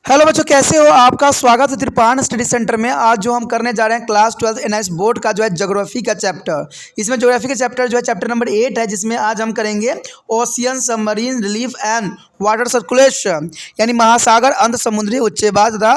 Hello बच्चों, कैसे हो? आपका स्वागत है त्रिपाण स्टडी सेंटर में। आज जो हम करने जा रहे हैं क्लास 12 एनआईएस बोर्ड का जो है ज्योग्राफी का चैप्टर। इसमें ज्योग्राफी का चैप्टर जो है चैप्टर नंबर 8 है, जिसमें आज हम करेंगे ocean submarine relief and water circulation, यानी महासागर अंत समुद्री उच्चवास तथा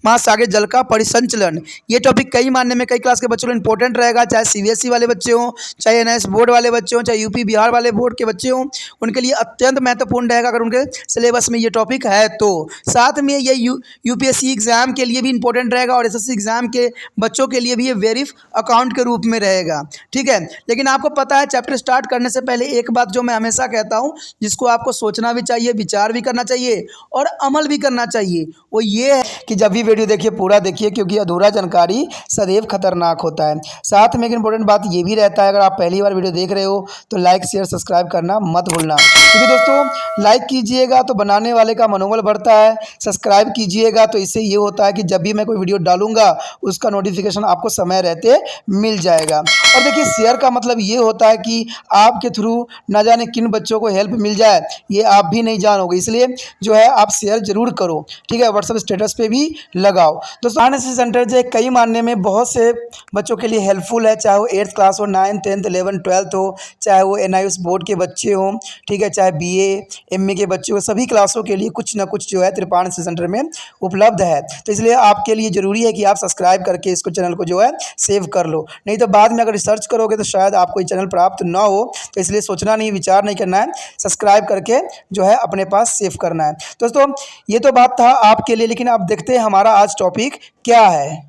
महासागरीय जल का परिसंचलन। ये टॉपिक कई मानने में कई क्लास के बच्चों को इंपॉर्टेंट रहेगा, चाहे सीबीएसई वाले बच्चे हों, चाहे एनआईएस बोर्ड वाले बच्चे हों, चाहे यूपी बिहार वाले बोर्ड के बच्चे हों, उनके लिए अत्यंत महत्वपूर्ण रहेगा अगर उनके सिलेबस में ये टॉपिक है तो। साथ में ये यूपीएससी एग्जाम के लिए भी इंपॉर्टेंट रहेगा और एसएससी एग्जाम के बच्चों के लिए भी ये वेरिफ अकाउंट के रूप में रहेगा। ठीक है, लेकिन आपको पता है चैप्टर स्टार्ट करने से पहले एक बात जो मैं हमेशा कहता हूँ, जिसको आपको सोचना भी चाहिए, विचार भी करना चाहिए और अमल भी करना चाहिए, वो ये है कि जब भी वीडियो देखिए पूरा देखिए, क्योंकि अधूरा जानकारी सदैव खतरनाक होता है। साथ में एक इंपॉर्टेंट बात ये भी रहता है, अगर आप पहली बार वीडियो देख रहे हो तो लाइक शेयर सब्सक्राइब करना मत भूलना, क्योंकि दोस्तों लाइक कीजिएगा तो बनाने वाले का मनोबल बढ़ता है, सब्सक्राइब कीजिएगा तो इससे ये होता है कि जब भी मैं कोई वीडियो डालूंगा उसका नोटिफिकेशन आपको समय रहते मिल जाएगा। और देखिए शेयर का मतलब ये होता है कि आपके थ्रू ना जाने किन बच्चों को हेल्प मिल जाए, ये आप भी नहीं जानोगे, इसलिए जो है आप शेयर जरूर करो। ठीक है, व्हाट्सएप स्टेटस पे भी लगाओ। दोस्तों एनआईएस सेंटर जो है कई मानने में बहुत से बच्चों के लिए हेल्पफुल है, चाहे वो 8th क्लास हो, 9th 10th 11th 12th हो, चाहे वो एनआईएस बोर्ड के बच्चे हों, ठीक है, चाहे बीए एमए के बच्चे हो, सभी क्लासों के लिए कुछ ना कुछ जो है त्रिपाण सेंटर में उपलब्ध है। तो इसलिए आपके लिए ज़रूरी है कि आप सब्सक्राइब करके इसको चैनल को जो है सेव कर लो, नहीं तो बाद में अगर रिसर्च करोगे तो शायद आपको ये चैनल प्राप्त ना हो। तो इसलिए सोचना नहीं, विचार नहीं करना है, सब्सक्राइब करके जो है अपने पास सेव करना है। दोस्तों ये तो बात था आपके लिए, लेकिन आप देखते हैं हमारा आज टॉपिक क्या है।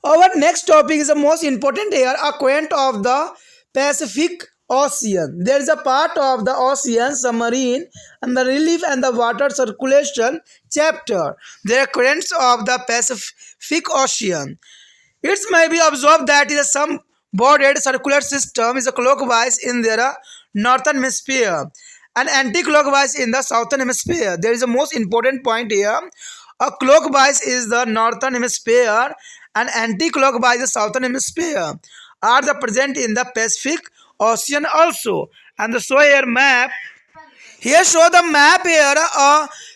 Our next topic is the most important here, a current of the Pacific Ocean. There is a part of the ocean submarine and the relief and the water circulation chapter. There are currents of the Pacific Ocean. It may be observed that is some bordered circular system is a clockwise in their northern hemisphere and anti-clockwise in the southern hemisphere. There is a most important point here. A clockwise is the northern hemisphere and anti-clockwise the southern hemisphere are the present in the Pacific Ocean also. And the show here map. Here show the map here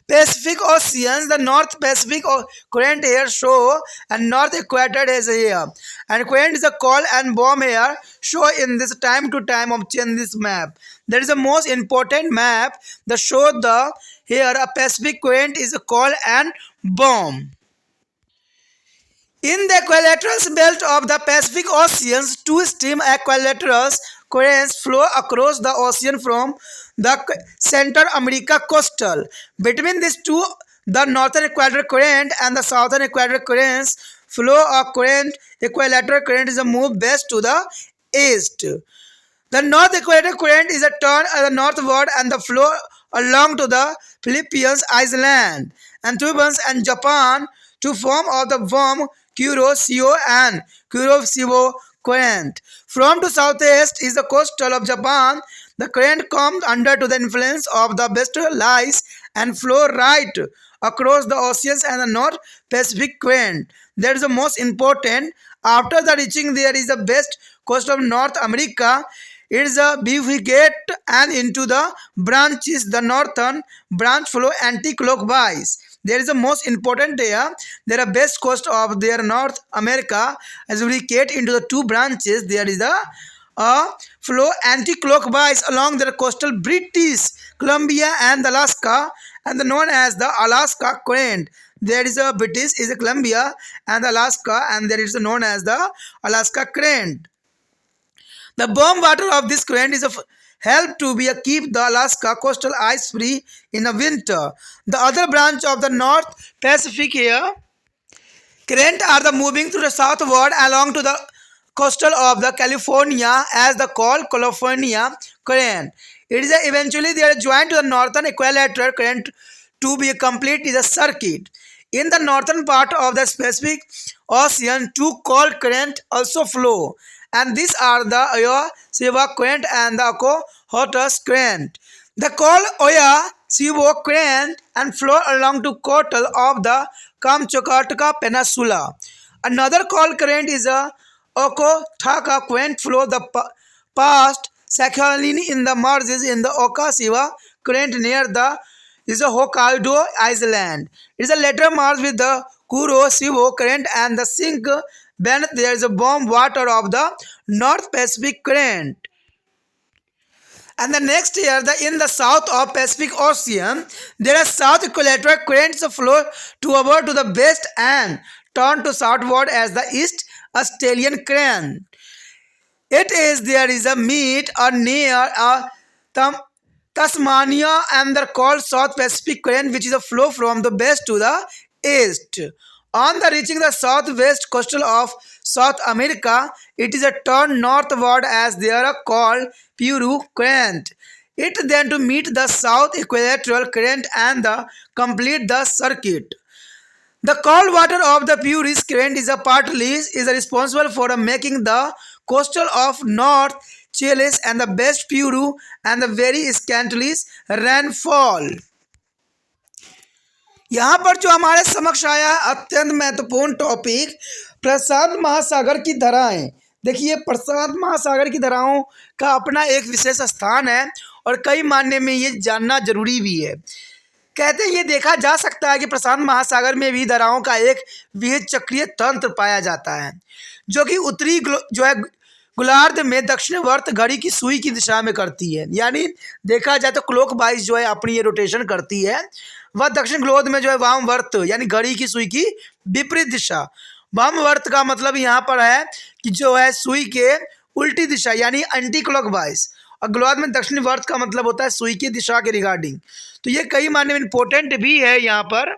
Pacific Oceans, the North Pacific current here show and North Equator is here. And current is a call and bomb here show in this time to time of change this map. That is the most important map that show the here a Pacific current is a call and bomb. In the equilateral belt of the Pacific Oceans, two stream equilateral currents flow across the ocean from the Central America coastal. Between these two, the northern equatorial current and the southern equatorial currents flow a current. Equilateral current is a move west to the east. The north equatorial current is a turn the northward and the flow along to the Philippines island and Tubans and Japan to form of the warm Kuroshio and Kuroshio current. From to southeast is the coastal of Japan. The current comes under to the influence of the western lies and flow right across the oceans and the North Pacific current. That is the most important. After the reaching there is the west coast of North America. It is a bifurcate and into the branches. The northern branch flow anti-clockwise. There is the most important there. There are west coast of their North America as bifurcate into the two branches. There is the flow anti-clockwise along the coastal British Columbia and Alaska, and known as the Alaska current. There is a British is a Columbia and Alaska, and there is known as the Alaska current. The warm water of this current is help to be keep the Alaska coastal ice free in the winter. The other branch of the North Pacific here current are the moving to the southward along to the coastal of the California as the called California current. It is eventually they are joined to the northern equilateral current to be complete is a circuit. In the northern part of the Pacific Ocean, two cold currents also flow, and these are the Oya Siwa current and the Okohotas current. The cold Oya Siwa current and flow along to coastal of the Kamchatka Peninsula. Another cold current is a Okothaka current flow the past Sakhalin in the marges in the Oka Siwa current near the is a Hokkaido island. It is a later merged with the Kuroshio Current and the sink beneath there is a warm water of the North Pacific Current. And the next year, in the south of Pacific Ocean, there are south equatorial currents flow toward to the west and turn to southward as the East Australian current. There is a meet or near Tasmania and the called South Pacific current, which is a flow from the west to the east. On the reaching the southwest coastal of South America, it is a turn northward as they are called Peru current. It then to meet the south equatorial current and complete the circuit. The cold water of the Peru current is responsible for making the coastal of North Chile and the West Peru and the very scantily rainfall. यहाँ पर जो हमारे समक्ष आया अत्यंत महत्वपूर्ण topic प्रशांत महासागर की धाराएं। देखिए, प्रशांत महासागर की धाराओं का अपना एक विशेष स्थान है और कई मायने में ये जानना जरूरी भी है। कहते हैं ये देखा जा सकता है कि प्रशांत महासागर में भी धाराओं का एक विविध चक्रीय तंत्र पाया जाता है जो कि उत्तरी गोलार्ध में दक्षिणवर्त घड़ी की सुई की दिशा में करती है। यानी देखा जाए तो क्लॉकवाइज जो है अपनी ये रोटेशन करती है, वह दक्षिण गोलार्ध में जो है वामवर्त यानी घड़ी की सुई की विपरीत दिशा। वामवर्त का मतलब यहाँ पर है कि जो है सुई के उल्टी दिशा यानी एंटी क्लॉकवाइज, और गोलार्ध में दक्षिणी वर्त का मतलब होता है सुई की दिशा के रिगार्डिंग। तो ये कई मायने में इंपॉर्टेंट भी है। यहाँ पर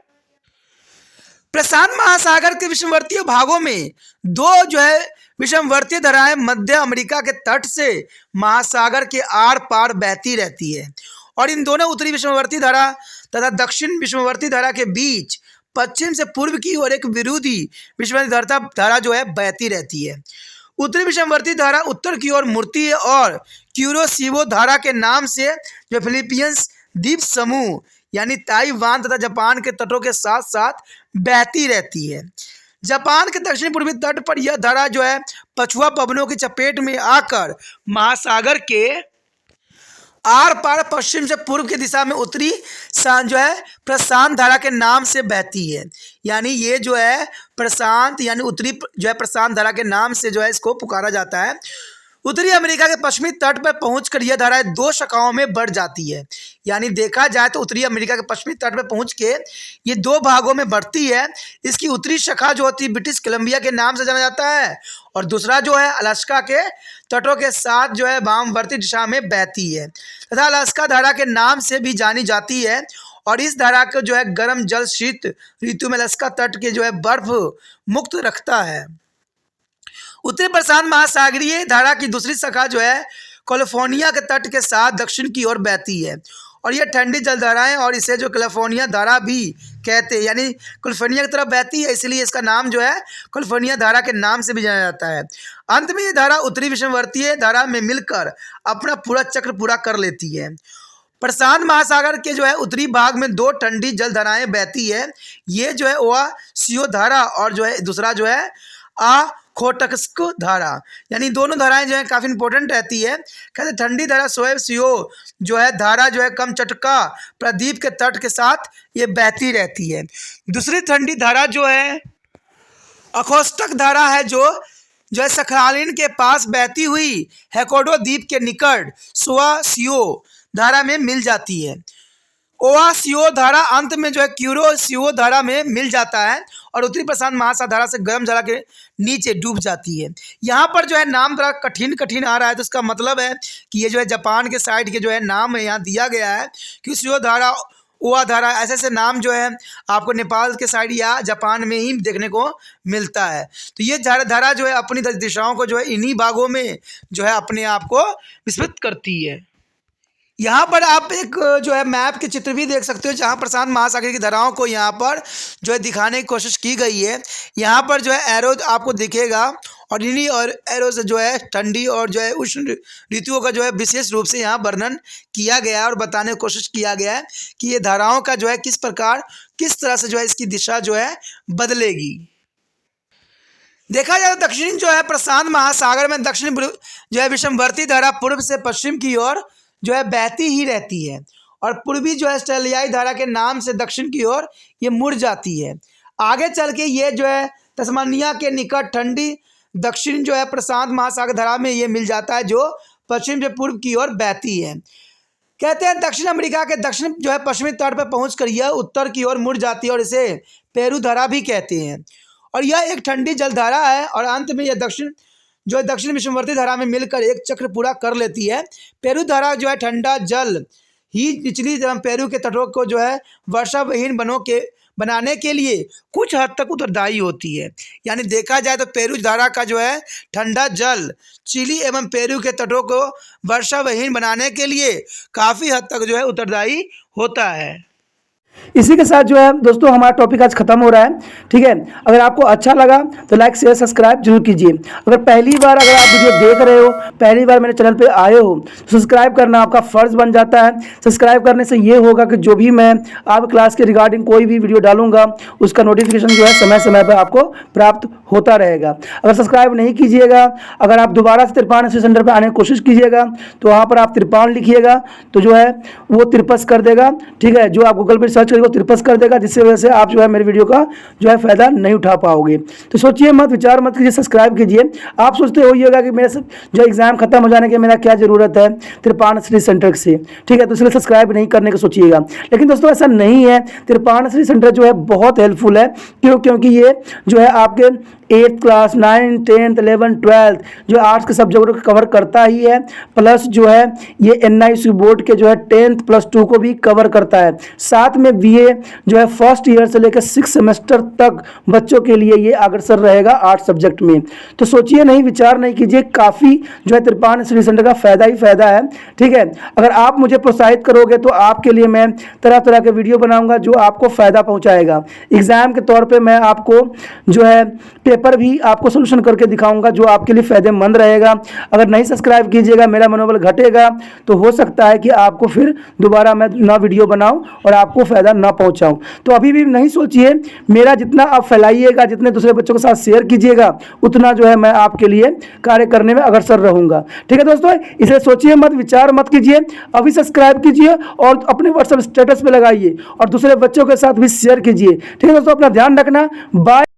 प्रशांत महासागर के विषमवर्तीय भागों में दो जो है विषमवर्तीय धाराएं मध्य अमेरिका के तट से महासागर के आर पार बहती रहती है और इन दोनों उत्तरी विषमवर्ती धारा तथा दक्षिण विषमवर्ती धारा के बीच पश्चिम से पूर्व की ओर एक विरोधी विषमवर्ती धारा जो है बहती रहती है। उत्तरी विषमवर्ती धारा उत्तर की ओर मुड़ती है और क्यूरोशिवो धारा के नाम से जो फिलीपींस द्वीप समूह यानी ताइवान तथा जापान के तटों के साथ साथ बहती रहती है। जापान के दक्षिण पूर्वी तट पर यह धारा जो है पछुआ पवनों की चपेट में आकर महासागर के आर पार पश्चिम से पूर्व की दिशा में उत्तरी जो है प्रशांत धारा के नाम से बहती है। यानी ये जो है प्रशांत यानी उत्तरी जो है प्रशांत धारा के नाम से जो है इसको पुकारा जाता है। उत्तरी अमेरिका के पश्चिमी तट पर पहुंचकर यह धारा दो शाखाओं में बढ़ जाती है। यानी देखा जाए तो उत्तरी अमेरिका के पश्चिमी तट पर पहुंच के ये दो भागों में बढ़ती है। इसकी उत्तरी शाखा जो होती है ब्रिटिश कोलंबिया के नाम से जाना जाता है और दूसरा जो है अलास्का के तटों के साथ जो है वामवर्ती दिशा में बहती है तथा अलास्का धारा के नाम से भी जानी जाती है। और इस धारा को जो है गर्म जल शीत ऋतु में अलास्का तट के जो है बर्फ मुक्त रखता है। उत्तरी प्रशांत महासागरीय धारा की दूसरी शाखा जो है कैलिफोर्निया के तट के साथ दक्षिण की ओर बहती है और यह ठंडी जलधाराएं और इसे जो कैलिफोर्निया धारा भी कहते हैं। यानी कैलिफोर्निया की तरफ बहती है इसलिए इसका नाम जो है कैलिफोर्निया धारा के नाम से भी जाना जाता है। अंत में ये धारा उत्तरी विषमवर्तीय धारा में मिलकर अपना पूरा चक्र पूरा कर लेती है। प्रशांत महासागर के जो है उत्तरी भाग में दो ठंडी जलधाराएं बहती है। ये जो है ओहायो धारा और जो है दूसरा जो है ओखोटस्क धारा। यानी दोनों धाराएं जो है काफ़ी इंपॉर्टेंट रहती है। कहते ठंडी धारा ओहायो जो है धारा जो है कम चटका प्रायद्वीप के तट के साथ ये बहती रहती है। दूसरी ठंडी धारा जो है ओखोटस्क धारा है जो है सखालिन के पास बहती हुई होक्काइडो द्वीप के निकट ओहायो धारा में मिल जाती है। ओहायो धारा अंत में जो है क्यूरोशिवो धारा में मिल जाता है और उत्तरी प्रशांत महासागर धारा से गर्म जला के नीचे डूब जाती है। यहाँ पर जो है नाम थोड़ा कठिन आ रहा है तो इसका मतलब है कि ये जो है जापान के साइड के जो है नाम है यहाँ दिया गया है। क्यूरोशिवो धारा ओहा धारा ऐसे नाम जो है आपको नेपाल के साइड या जापान में ही देखने को मिलता है। तो ये धारा जो है अपनी दिशाओं को जो है इन्हीं भागों में जो है अपने आप को विस्तृत करती है। यहाँ पर आप एक जो है मैप के चित्र भी देख सकते हो जहाँ प्रशांत महासागर की धाराओं को यहाँ पर जो है दिखाने की कोशिश की गई है। यहाँ पर जो है एरो आपको दिखेगा और इन्हीं और एरो से जो है ठंडी और जो है उष्ण ऋतुओं का जो है विशेष रूप से यहाँ वर्णन किया गया है और बताने की कोशिश किया गया है कि ये धाराओं का जो है किस तरह से जो है इसकी दिशा जो है बदलेगी। देखा जाए तो दक्षिण जो है प्रशांत महासागर में दक्षिण जो है विषमवर्ती धारा पूर्व से पश्चिम की ओर जो है बहती ही रहती है और पूर्वी जो है स्टेलियाई धारा के नाम से दक्षिण की ओर ये मुड़ जाती है। आगे चल के ये जो है तस्मानिया के निकट ठंडी दक्षिण जो है प्रशांत महासागर धारा में ये मिल जाता है, जो पश्चिम से पूर्व की ओर बहती है। कहते हैं दक्षिण अमेरिका के दक्षिण जो है पश्चिमी तट पर पहुंचकर यह उत्तर की ओर मुड़ जाती है और इसे पेरू धारा भी कहते हैं। और यह एक ठंडी जलधारा है और अंत में यह दक्षिण विषुववर्ती धारा में मिलकर एक चक्र पूरा कर लेती है। पेरू धारा जो है ठंडा जल ही निचली पेरू के तटों को जो है वर्षाविहीन बनाने के लिए कुछ हद तक उत्तरदायी होती है। यानी देखा जाए तो पेरू धारा का जो है ठंडा जल चिली एवं पेरू के तटों को वर्षाविहीन बनाने के लिए काफ़ी हद तक जो है उत्तरदायी होता है। इसी के साथ जो है दोस्तों हमारा टॉपिक आज खत्म हो रहा है। ठीक है, अगर आपको अच्छा लगा तो लाइक शेयर सब्सक्राइब जरूर कीजिए। अगर आप वीडियो देख रहे हो, पहली बार मेरे चैनल पे आए हो तो सब्सक्राइब करना आपका फ़र्ज़ बन जाता है। सब्सक्राइब करने से ये होगा कि जो भी मैं आप क्लास के रिगार्डिंग कोई भी वीडियो डालूंगा उसका नोटिफिकेशन जो है समय समय पर आपको प्राप्त होता रहेगा। अगर सब्सक्राइब नहीं कीजिएगा, अगर आप दोबारा से तिरपान स्टडी सेंटर पर आने की कोशिश कीजिएगा तो वहाँ पर आप तिरपान लिखिएगा तो जो है वो तिरपस कर देगा। ठीक है, जो आप गूगल पर सर्च करेंगे वो तिरपस कर देगा, जिससे वजह से आप जो है मेरे वीडियो का जो है फ़ायदा नहीं उठा पाओगे। तो सोचिए मत, विचार मत कीजिए, सब्सक्राइब कीजिए। आप सोचते होइएगा कि मेरे जो एग्ज़ाम खत्म हो जाने के मेरा क्या ज़रूरत है तिरपान स्टडी सेंटर से। ठीक है, तो इसलिए सब्सक्राइब नहीं करने का सोचिएगा। लेकिन दोस्तों ऐसा नहीं है, तिरपान स्टडी सेंटर जो है बहुत हेल्पफुल है। क्योंकि ये जो है आपके 8th class 9th 10th 11th 12th जो आर्ट्स के सब्जेक्ट को कवर करता ही है, प्लस जो है ये NIC बोर्ड के जो है 10th +2 को भी कवर करता है। साथ में BA जो है फर्स्ट ईयर से लेकर 6 सेमेस्टर तक बच्चों के लिए ये अग्रसर रहेगा आर्ट्स सब्जेक्ट में। तो सोचिए नहीं, विचार नहीं कीजिए, काफ़ी जो है तिरपान स्टडी सेंटर का फ़ायदा ही फ़ायदा है। ठीक है, अगर आप मुझे प्रोत्साहित करोगे तो आपके लिए मैं तरह तरह के वीडियो बनाऊँगा जो आपको फ़ायदा पहुँचाएगा। एग्ज़ाम के तौर पर मैं आपको जो है पेपर भी आपको सोल्यूशन करके दिखाऊंगा जो आपके लिए फ़ायदेमंद रहेगा। अगर नहीं सब्सक्राइब कीजिएगा, मेरा मनोबल घटेगा, तो हो सकता है कि आपको फिर दोबारा मैं ना वीडियो बनाऊं और आपको फ़ायदा ना पहुंचाऊं। तो अभी भी नहीं सोचिए, मेरा जितना आप फैलाइएगा, जितने दूसरे बच्चों के साथ शेयर कीजिएगा, उतना जो है मैं आपके लिए कार्य करने में अग्रसर रहूँगा। ठीक है दोस्तों, इसे सोचिए मत, विचार मत कीजिए, अभी सब्सक्राइब कीजिए और अपने व्हाट्सएप स्टेटस पर लगाइए और दूसरे बच्चों के साथ भी शेयर कीजिए। ठीक है दोस्तों, अपना ध्यान रखना। बाय।